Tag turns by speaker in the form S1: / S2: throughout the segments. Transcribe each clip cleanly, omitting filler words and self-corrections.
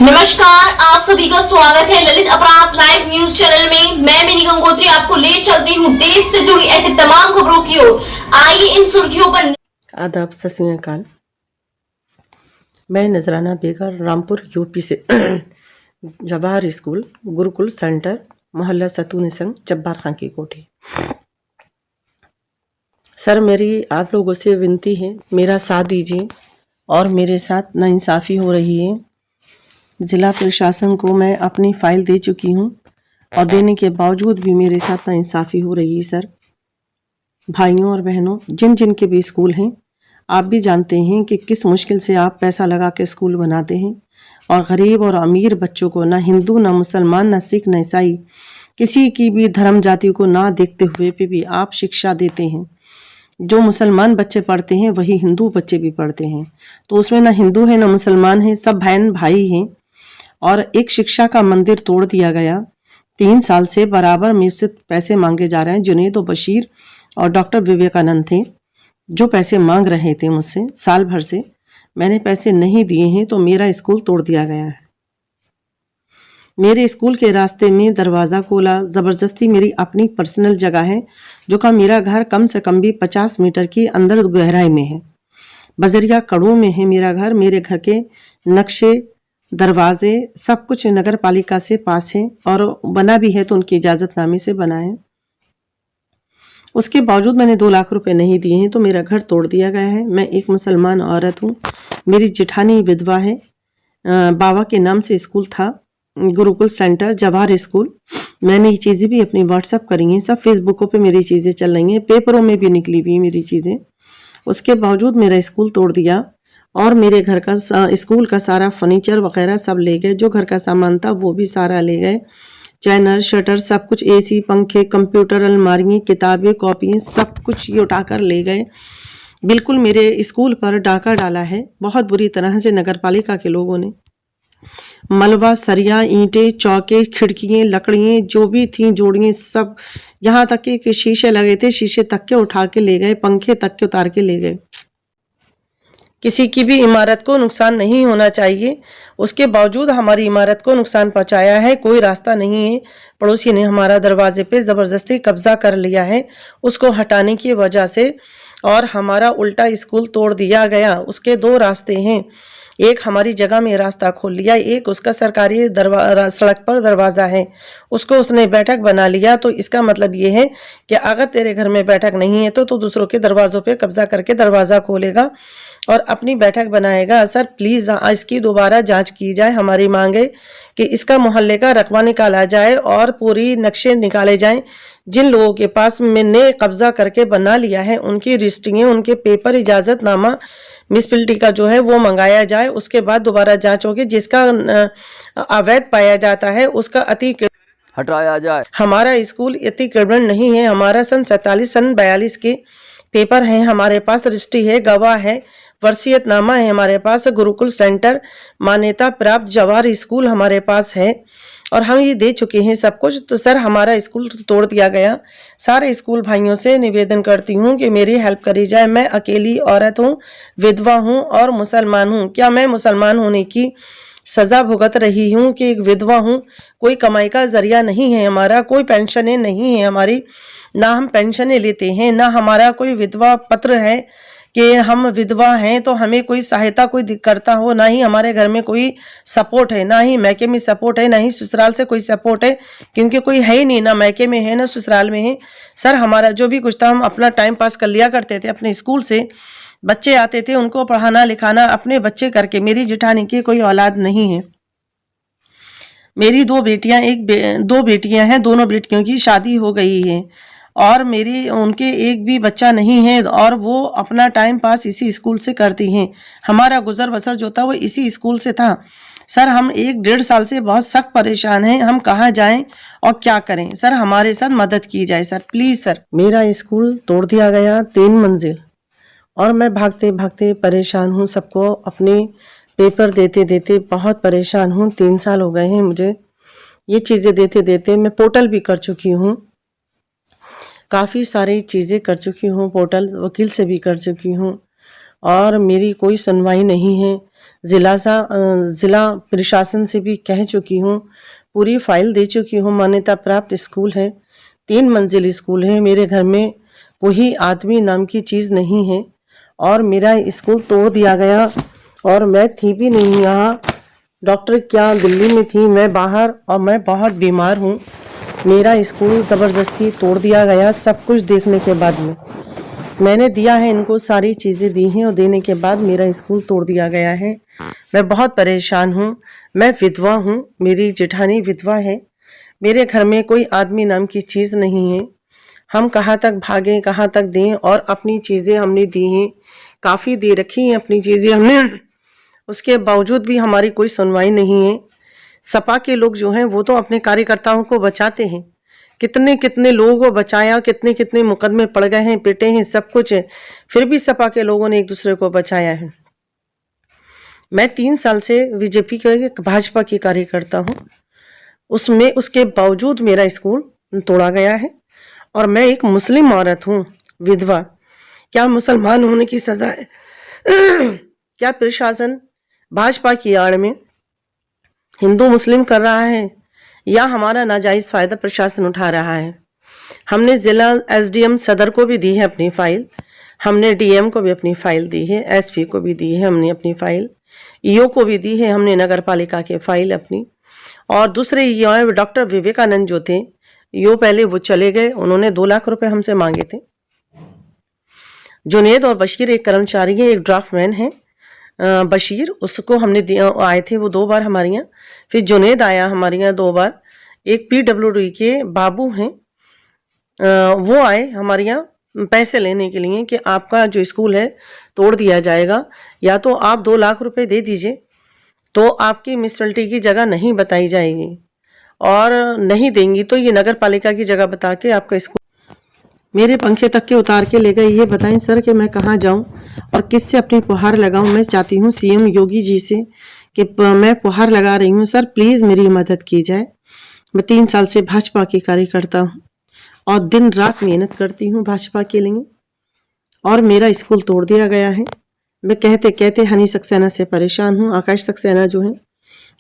S1: नमस्कार, आप सभी का स्वागत है ललित अपराध लाइव न्यूज चैनल में। मैं मिनी गंगोत्री आपको ले चलती हूँ देश से जुड़ी ऐसी तमाम खबरों की ओर। आइए इन सुर्खियों पर।
S2: आदाब, सत श्री अकाल। मैं नजराना बेगर, रामपुर यूपी से जवाहर स्कूल, गुरुकुल सेंटर, मोहल्ला सतून संघ, जब्बार खां की कोठी। सर, मेरी आप लोगों से विनती है, मेरा साथ दीजिए। और मेरे साथ नाइंसाफ़ी हो रही है। ज़िला प्रशासन को मैं अपनी फ़ाइल दे चुकी हूँ और देने के बावजूद भी मेरे साथ नाइंसाफ़ी हो रही है। सर, भाइयों और बहनों, जिन जिन के भी स्कूल हैं, आप भी जानते हैं कि किस मुश्किल से आप पैसा लगा के स्कूल बनाते हैं और गरीब और अमीर बच्चों को, ना हिंदू, ना मुसलमान, ना सिख, ना ईसाई, किसी की भी धर्म जाति को ना देखते हुए भी आप शिक्षा देते हैं। जो मुसलमान बच्चे पढ़ते हैं वही हिंदू बच्चे भी पढ़ते हैं, तो उसमें ना हिंदू है ना मुसलमान है, सब बहन भाई हैं। और एक शिक्षा का मंदिर तोड़ दिया गया। 3 साल से बराबर मुझसे पैसे मांगे जा रहे हैं। जुनैद और बशीर और डॉक्टर विवेकानंद थे जो पैसे मांग रहे थे मुझसे साल भर से। मैंने पैसे नहीं दिए हैं तो मेरा स्कूल तोड़ दिया गया है। मेरे स्कूल के रास्ते में दरवाज़ा खोला, ज़बरदस्ती मेरी अपनी पर्सनल जगह है जो का मेरा घर कम से कम भी 50 मीटर की अंदर गहराई में है। बजरिया कड़ों में है मेरा घर। मेरे घर के नक्शे, दरवाजे, सब कुछ नगर पालिका से पास है और बना भी है तो उनकी इजाज़तनामे से बना है। उसके बावजूद मैंने 2 लाख रुपए नहीं दिए हैं तो मेरा घर तोड़ दिया गया है। मैं एक मुसलमान औरत हूँ। मेरी जेठानी विधवा है। बाबा के नाम से स्कूल था, गुरुकुल सेंटर, जवाहर स्कूल। मैंने ये चीज़ें भी अपनी व्हाट्सअप करी हैं, सब फेसबुकों पे मेरी चीज़ें चल रही हैं, पेपरों में भी निकली हुई मेरी चीज़ें। उसके बावजूद मेरा स्कूल तोड़ दिया और मेरे घर का स्कूल का सारा फर्नीचर वगैरह सब ले गए। जो घर का सामान था वो भी सारा ले गए। चैनल, शटर, सब कुछ, एसी, पंखे, कंप्यूटर, अलमारियाँ, किताबें, कॉपियाँ, सब कुछ ये उठाकर ले गए। बिल्कुल मेरे स्कूल पर डाका डाला है बहुत बुरी तरह से नगर पालिका के लोगों ने। मलबा, सरिया, ईंटें, चौके, खिड़कियाँ, लकड़ियाँ जो भी थीं, जोड़ियाँ, सब, यहाँ तक कि शीशे लगे थे, शीशे तक के उठा के ले गए, पंखे तक के उतार के ले गए। किसी की भी इमारत को नुकसान नहीं होना चाहिए, उसके बावजूद हमारी इमारत को नुकसान पहुंचाया है। कोई रास्ता नहीं है। पड़ोसी ने हमारा दरवाजे पे ज़बरदस्ती कब्जा कर लिया है, उसको हटाने की वजह से, और हमारा उल्टा स्कूल तोड़ दिया गया। उसके 2 रास्ते हैं, एक हमारी जगह में रास्ता खोल लिया, एक उसका सरकारी सड़क पर दरवाज़ा है, उसको उसने बैठक बना लिया। तो इसका मतलब ये है कि अगर तेरे घर में बैठक नहीं है तो दूसरों के दरवाज़ों पे कब्जा करके दरवाज़ा खोलेगा और अपनी बैठक बनाएगा। सर, प्लीज़ इसकी दोबारा जांच की जाए। हमारी मांग है कि इसका मोहल्ले का रकबा निकाला जाए और पूरी नक्शे निकाले जाएं। जिन लोगों के पास मैंने कब्जा करके बना लिया है उनकी रजिस्ट्रियाँ, उनके पेपर, इजाज़तनामा म्यूनिसिपैलिटी का जो है वो मंगाया जाए। उसके बाद दोबारा जांच होगी। जिसका अवैध पाया जाता है उसका
S3: हटाया जाए।
S2: हमारा स्कूल अतिक्रमण नहीं है। हमारा सन 47, सन 42 के पेपर हैं हमारे पास, रजिस्ट्री है, गवाह है, वसीयतनामा है हमारे पास, गुरुकुल सेंटर मान्यता प्राप्त जवाहर स्कूल हमारे पास है और हम ये दे चुके हैं सब कुछ। तो सर, हमारा स्कूल तोड़ दिया गया। सारे स्कूल भाइयों से निवेदन करती हूँ कि मेरी हेल्प करी जाए। मैं अकेली औरत हूँ, विधवा हूँ और मुसलमान हूँ। क्या मैं मुसलमान होने की सज़ा भुगत रही हूँ कि एक विधवा हूँ? कोई कमाई का जरिया नहीं है हमारा, कोई पेंशनें नहीं है हमारी, ना हम पेंशनें लेते हैं, ना हमारा कोई विधवा पत्र है कि हम विधवा हैं तो हमें कोई सहायता कोई करता हो, ना ही हमारे घर में कोई सपोर्ट है, ना ही मैके में सपोर्ट है, ना ही ससुराल से कोई सपोर्ट है, क्योंकि कोई है ही नहीं, ना मैके में है ना ससुराल में है। सर, हमारा जो भी कुछ था हम अपना टाइम पास कर लिया करते थे अपने स्कूल से। बच्चे आते थे, उनको पढ़ाना लिखाना अपने बच्चे करके। मेरी जेठानी की कोई औलाद नहीं है। मेरी 2 बेटियां, 2 बेटियां हैं, दोनों बेटियों की शादी हो गई है और उनके एक भी बच्चा नहीं है और वो अपना टाइम पास इसी स्कूल से करती हैं। हमारा गुजर बसर जो था वो इसी स्कूल से था। सर, हम 1-1.5 साल से बहुत सख्त परेशान हैं। हम कहाँ जाएं और क्या करें? सर, हमारे साथ मदद की जाए सर, प्लीज़ सर। मेरा स्कूल तोड़ दिया गया, 3 मंजिल, और मैं भागते भागते परेशान हूँ। सबको अपने पेपर देते देते बहुत परेशान हूँ। 3 साल हो गए हैं मुझे ये चीज़ें देते देते। मैं पोर्टल भी कर चुकी हूँ, काफ़ी सारी चीज़ें कर चुकी हूँ, पोर्टल, वकील से भी कर चुकी हूँ और मेरी कोई सुनवाई नहीं है। जिला प्रशासन से भी कह चुकी हूँ, पूरी फाइल दे चुकी हूँ। मान्यता प्राप्त स्कूल है, 3 मंजिल स्कूल है। मेरे घर में कोई आदमी नाम की चीज़ नहीं है और मेरा स्कूल तोड़ दिया गया और मैं थी भी नहीं यहाँ। डॉक्टर क्या दिल्ली में थी, मैं बाहर, और मैं बहुत बीमार हूँ। मेरा स्कूल ज़बरदस्ती तोड़ दिया गया। सब कुछ देखने के बाद में मैंने दिया है, इनको सारी चीज़ें दी हैं और देने के बाद मेरा स्कूल तोड़ दिया गया है। मैं बहुत परेशान हूँ। मैं विधवा हूँ, मेरी जेठानी विधवा है। मेरे घर में कोई आदमी नाम की चीज़ नहीं है। हम कहाँ तक भागें, कहाँ तक दें, और अपनी चीज़ें हमने दी हैं, काफ़ी दे रखी हैं अपनी चीज़ें हमने, उसके बावजूद भी हमारी कोई सुनवाई नहीं है। सपा के लोग जो हैं वो तो अपने कार्यकर्ताओं को बचाते हैं, कितने कितने लोगों को बचाया, कितने कितने मुकदमे पड़ गए हैं, पिटे हैं, सब कुछ है, फिर भी सपा के लोगों ने एक दूसरे को बचाया है। मैं 3 साल से बीजेपी के भाजपा की कार्यकर्ता हूँ, उसमें उसके बावजूद मेरा स्कूल तोड़ा गया है और मैं एक मुस्लिम औरत हूँ, विधवा। क्या मुसलमान होने की सजा है? क्या प्रशासन भाजपा की आड़ में हिंदू मुस्लिम कर रहा है या हमारा नाजायज फायदा प्रशासन उठा रहा है? हमने जिला एसडीएम सदर को भी दी है अपनी फाइल, हमने डीएम को भी अपनी फाइल दी है, एसपी को भी दी है हमने अपनी फाइल, ईओ को भी दी है हमने नगर पालिका के फाइल अपनी। और दूसरे ईओ डॉक्टर विवेकानंद जो थे ईओ, पहले वो चले गए, उन्होंने 2 लाख रुपए हमसे मांगे थे। जुनेद और बशीर एक कर्मचारी है, एक ड्राफ्टमैन है बशीर, उसको हमने आए थे वो 2 बार हमारे यहाँ, फिर जुनेद आया हमारे यहाँ 2 बार। एक पीडब्ल्यूडी के बाबू हैं, वो आए हमारे यहाँ पैसे लेने के लिए कि आपका जो स्कूल है तोड़ दिया जाएगा, या तो आप 2 लाख रुपए दे दीजिए तो आपकी म्यूनिसिपैलिटी की जगह नहीं बताई जाएगी, और नहीं देंगी तो ये नगर पालिका की जगह बता के आपका स्कूल। मेरे पंखे तक के उतार के ले गए। ये बताएं सर कि मैं कहाँ जाऊं और किससे अपनी पुहार लगाऊं? मैं चाहती हूं सीएम योगी जी से कि मैं पुहार लगा रही हूं, सर प्लीज़ मेरी मदद की जाए। मैं 3 साल से भाजपा की कार्यकर्ता हूं और दिन रात मेहनत करती हूं भाजपा के लिए, और मेरा स्कूल तोड़ दिया गया है। मैं कहते कहते हनी सक्सेना से परेशान हूँ। आकाश सक्सेना जो हैं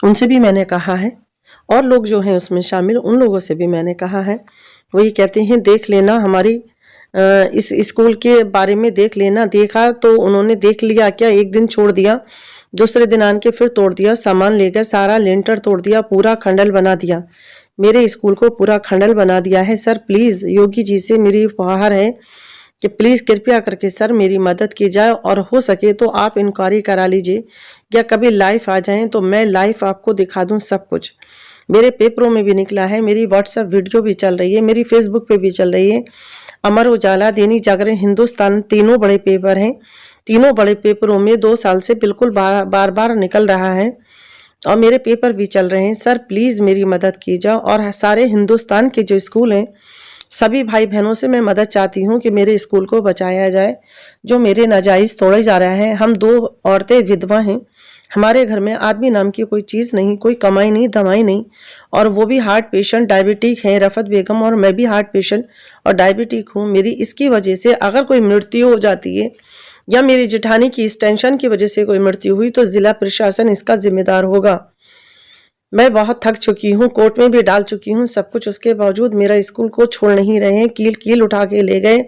S2: उनसे भी मैंने कहा है, और लोग जो हैं उसमें शामिल, उन लोगों से भी मैंने कहा है। वो ये कहते हैं देख लेना हमारी इस स्कूल के बारे में, देख लेना। देखा तो उन्होंने देख लिया क्या, एक दिन छोड़ दिया, दूसरे दिन आन के फिर तोड़ दिया, सामान ले गए, सारा लेंटर तोड़ दिया, पूरा खंडल बना दिया, मेरे स्कूल को पूरा खंडल बना दिया है। सर प्लीज़ योगी जी से मेरी गुहार है कि प्लीज़ कृपया करके सर मेरी मदद की जाए, और हो सके तो आप इंक्वायरी करा लीजिए, या कभी लाइव आ जाएं तो मैं लाइव आपको दिखा दूं सब कुछ। मेरे पेपरों में भी निकला है, मेरी व्हाट्सएप वीडियो भी चल रही है, मेरी फेसबुक पे भी चल रही है। अमर उजाला, दैनिक जागरण, हिंदुस्तान, तीनों बड़े पेपर हैं। तीनों बड़े पेपरों में 2 साल से बिल्कुल बार बार निकल रहा है, और मेरे पेपर भी चल रहे हैं। सर प्लीज़ मेरी मदद की जाए, और सारे हिंदुस्तान के जो स्कूल हैं सभी भाई बहनों से मैं मदद चाहती हूँ कि मेरे स्कूल को बचाया जाए, जो मेरे नाजायज़ तोड़े जा रहा है। हम 2 औरतें विधवा हैं, हमारे घर में आदमी नाम की कोई चीज़ नहीं, कोई कमाई नहीं, दवाई नहीं, और वो भी हार्ट पेशेंट डायबिटिक है रफ़त बेगम, और मैं भी हार्ट पेशेंट और डायबिटिक हूँ। मेरी इसकी वजह से अगर कोई मृत्यु हो जाती है, या मेरी जेठानी की इस टेंशन की वजह से कोई मृत्यु हुई, तो जिला प्रशासन इसका जिम्मेदार होगा। मैं बहुत थक चुकी हूँ, कोर्ट में भी डाल चुकी हूँ सब कुछ, उसके बावजूद मेरा स्कूल को छोड़ नहीं रहे हैं। कील कील उठा के ले गए,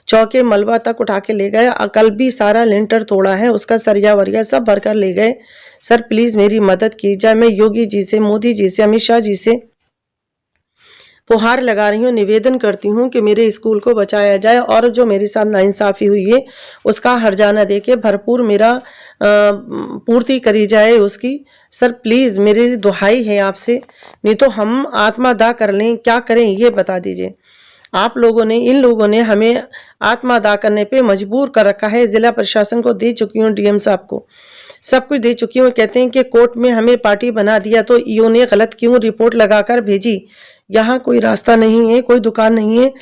S2: चौके मलबा तक उठा के ले गए, कल भी सारा लेंटर तोड़ा है, उसका सरिया वरिया सब भरकर ले गए। सर प्लीज़ मेरी मदद की जाए। मैं योगी जी से, मोदी जी से, अमित शाह जी से पुहार लगा रही हूँ, निवेदन करती हूँ कि मेरे स्कूल को बचाया जाए, और जो मेरे साथ नाइंसाफ़ी हुई है उसका हर्जाना दे के भरपूर मेरा पूर्ति करी जाए उसकी। सर प्लीज़ मेरी दुहाई है आपसे, नहीं तो हम आत्मादाह कर लें, क्या करें ये बता दीजिए। आप लोगों ने, इन लोगों ने हमें आत्मादाह करने पे मजबूर कर रखा है। ज़िला प्रशासन को दे चुकी हूँ, डीएम साहब को सब कुछ दे चुकी हूँ। कहते हैं कि कोर्ट में हमें पार्टी बना दिया, तो ईओ ने गलत क्यों रिपोर्ट लगाकर भेजी? यहाँ कोई रास्ता नहीं है, कोई दुकान नहीं है,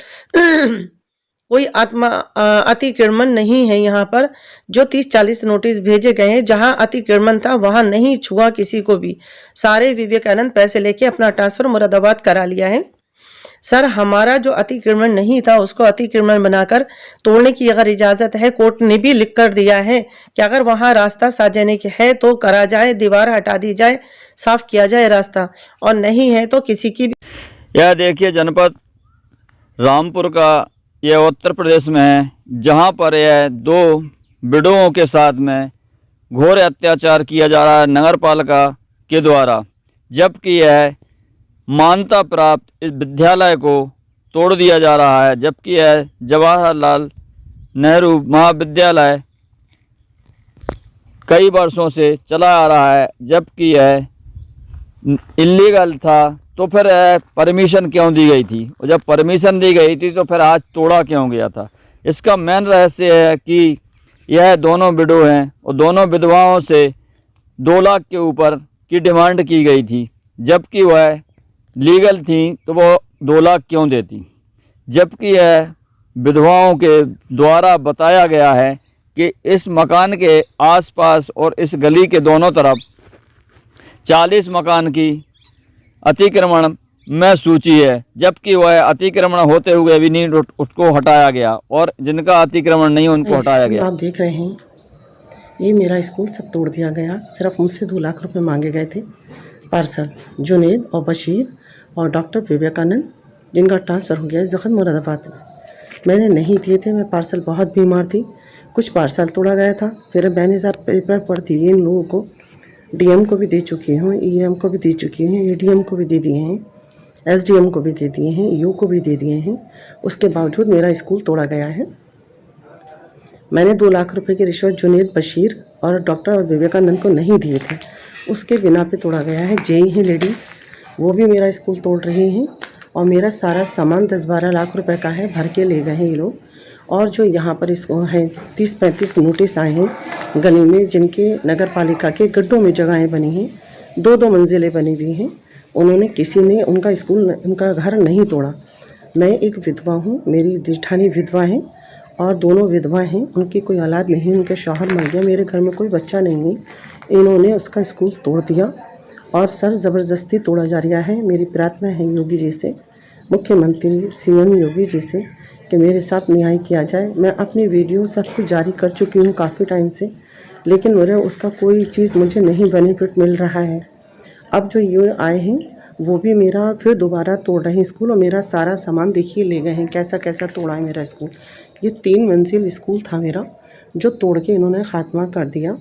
S2: कोई अतिक्रमण नहीं है यहाँ पर। जो 30-40 नोटिस भेजे गए हैं, जहाँ अतिक्रमण था वहाँ नहीं छुआ किसी को भी। सारे विवेकानंद पैसे लेके अपना ट्रांसफर मुरादाबाद करा लिया है। सर, हमारा जो अतिक्रमण नहीं था उसको अतिक्रमण बनाकर तोड़ने की अगर इजाजत है, कोर्ट ने भी लिख कर दिया है कि अगर वहां रास्ता सार्वजनिक है तो करा जाए, दीवार हटा दी जाए, साफ किया जाए रास्ता, और नहीं है तो किसी की भी।
S3: यह देखिए जनपद रामपुर का, यह उत्तर प्रदेश में है, जहाँ पर यह 2 विडोओं के साथ में घोर अत्याचार किया जा रहा है नगर पालिका के द्वारा, जबकि यह मान्यता प्राप्त इस विद्यालय को तोड़ दिया जा रहा है, जबकि यह जवाहरलाल नेहरू महाविद्यालय कई वर्षों से चला आ रहा है, जबकि यह इलीगल था। तो फिर परमिशन क्यों दी गई थी, और जब परमिशन दी गई थी तो फिर आज तोड़ा क्यों गया था? इसका मेन रहस्य है कि यह दोनों विडो हैं और दोनों विधवाओं से 2 लाख के ऊपर की डिमांड की गई थी, जबकि वह लीगल थी तो वो 2 लाख क्यों देती? जबकि यह विधवाओं के द्वारा बताया गया है कि इस मकान के आसपास और इस गली के दोनों तरफ 40 मकान की अतिक्रमण में सूची है, जबकि वह अतिक्रमण होते हुए भी नहीं उसको हटाया गया, और जिनका अतिक्रमण नहीं उनको हटाया गया।
S2: आप देख रहे हैं, ये मेरा स्कूल सब तोड़ दिया गया। सिर्फ मुझसे 2 लाख रुपए मांगे गए थे। पार्सल जुनेद और बशीर और डॉक्टर विवेकानंद, जिनका ट्रांसफ़र हो गया जखन मुरादाबाद में, मैंने नहीं दिए थे। मैं पार्सल बहुत बीमार थी। कुछ पार्सल तोड़ा गया था। फिर मैंने साथ पेपर पढ़ दिए इन लोगों को, डीएम को भी दे चुकी हूँ, ईएम को भी दे चुकी हूँ, एडीएम को भी दे दिए हैं, एसडीएम को भी दे दिए हैं, ईओ को भी दे दिए हैं। उसके बावजूद मेरा स्कूल तोड़ा गया है। मैंने 2 लाख रुपए की रिश्वत जुनेद, बशीर और डॉक्टर विवेकानंद को नहीं दिए थे, उसके बिना पे तोड़ा गया है। जेई हैं लेडीज़, वो भी मेरा स्कूल तोड़ रही हैं, और मेरा सारा सामान 10-12 लाख रुपए का है, भर के ले गए हैं ये लोग। और जो यहाँ पर इसको हैं 30-35 नोटिस आए हैं गली में, जिनके नगर पालिका के गड्ढों में जगहें बनी हैं, 2-2 मंजिलें बनी हुई हैं। उन्होंने, किसी ने उनका स्कूल, उनका घर नहीं तोड़ा। मैं एक विधवा हूँ, मेरी जेठानी विधवा है और दोनों विधवा हैं, उनकी कोई औलाद नहीं, उनके शौहर मर गया, मेरे घर में कोई बच्चा नहीं है। इन्होंने उसका स्कूल तोड़ दिया और सर ज़बरदस्ती तोड़ा जा रहा है। मेरी प्रार्थना है योगी जी से, मुख्यमंत्री सीएम योगी जी से, कि मेरे साथ न्याय किया जाए। मैं अपनी वीडियो सब कुछ जारी कर चुकी हूँ काफ़ी टाइम से, लेकिन मेरे उसका कोई चीज़ मुझे नहीं बेनिफिट मिल रहा है। अब जो ये आए हैं वो भी मेरा फिर दोबारा तोड़ रहे हैं स्कूल, और मेरा सारा सामान देखिए ले गए हैं। कैसा कैसा तोड़ा है मेरा स्कूल। ये 3 मंजिल स्कूल था मेरा, जो तोड़ के इन्होंने ख़ात्मा कर दिया।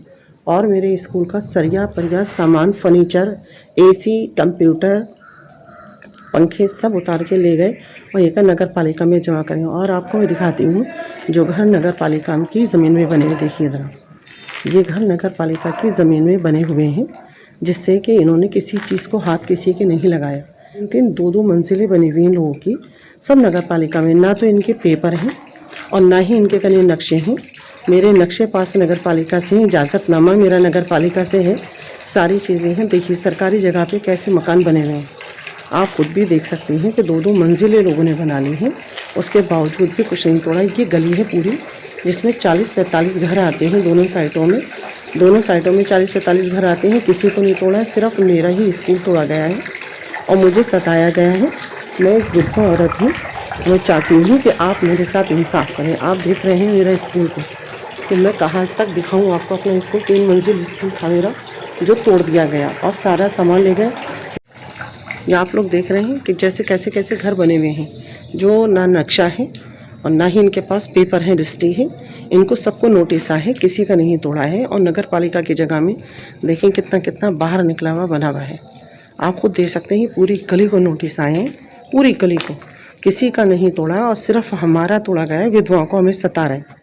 S2: और मेरे स्कूल का सरिया परिया सामान, फर्नीचर, एसी, कंप्यूटर, पंखे सब उतार के ले गए और एक नगर पालिका में जमा करें। और आपको मैं दिखाती हूँ जो घर नगर पालिका की ज़मीन में बने हुए, देखिए ज़रा, ये घर नगर पालिका की ज़मीन में बने हुए हैं, जिससे कि इन्होंने किसी चीज़ को हाथ किसी के नहीं लगाया। 2-2 मंजिलें बनी हुई हैं लोगों की, सब नगर पालिका में। ना तो इनके पेपर हैं और ना ही इनके कहीं नक्शे हैं। मेरे नक्शे पास नगर पालिका से हैं, इजाज़तनामा मेरा नगर पालिका से है, सारी चीज़ें हैं। देखिए सरकारी जगह पे कैसे मकान बने हुए हैं, आप खुद भी देख सकते हैं कि 2-2 मंजिलें लोगों ने बना ली हैं, उसके बावजूद भी कुछ नहीं तोड़ा। ये गली है पूरी, जिसमें 40-45 घर आते हैं दोनों साइडों में 40-45 घर आते हैं। किसी को नहीं तोड़ा है, सिर्फ मेरा ही स्कूल तोड़ा गया है और मुझे सताया गया है। मैं एक विधवा औरत हूँ, मैं चाहती हूँ कि आप मेरे साथ इंसाफ करें। आप देख रहे हैं मेरा स्कूल को, तो मैं कहाँ तक दिखाऊँ आपको अपना स्कूल। 3 मंजिल स्कूल था मेरा, जो तोड़ दिया गया और सारा सामान ले गए। ये आप लोग देख रहे हैं कि जैसे कैसे कैसे घर बने हुए हैं, जो ना नक्शा है और ना ही इनके पास पेपर है, रजिस्ट्री है। इनको सबको नोटिस है, किसी का नहीं तोड़ा है। और नगर पालिका की जगह में देखें कितना कितना बाहर निकला हुआ बना हुआ है। आप खुद देख सकते हैं, पूरी गली को नोटिस आए हैं, पूरी गली को, किसी का नहीं तोड़ा और सिर्फ हमारा तोड़ा गया है। विधवाओं को हमें सता रहे हैं।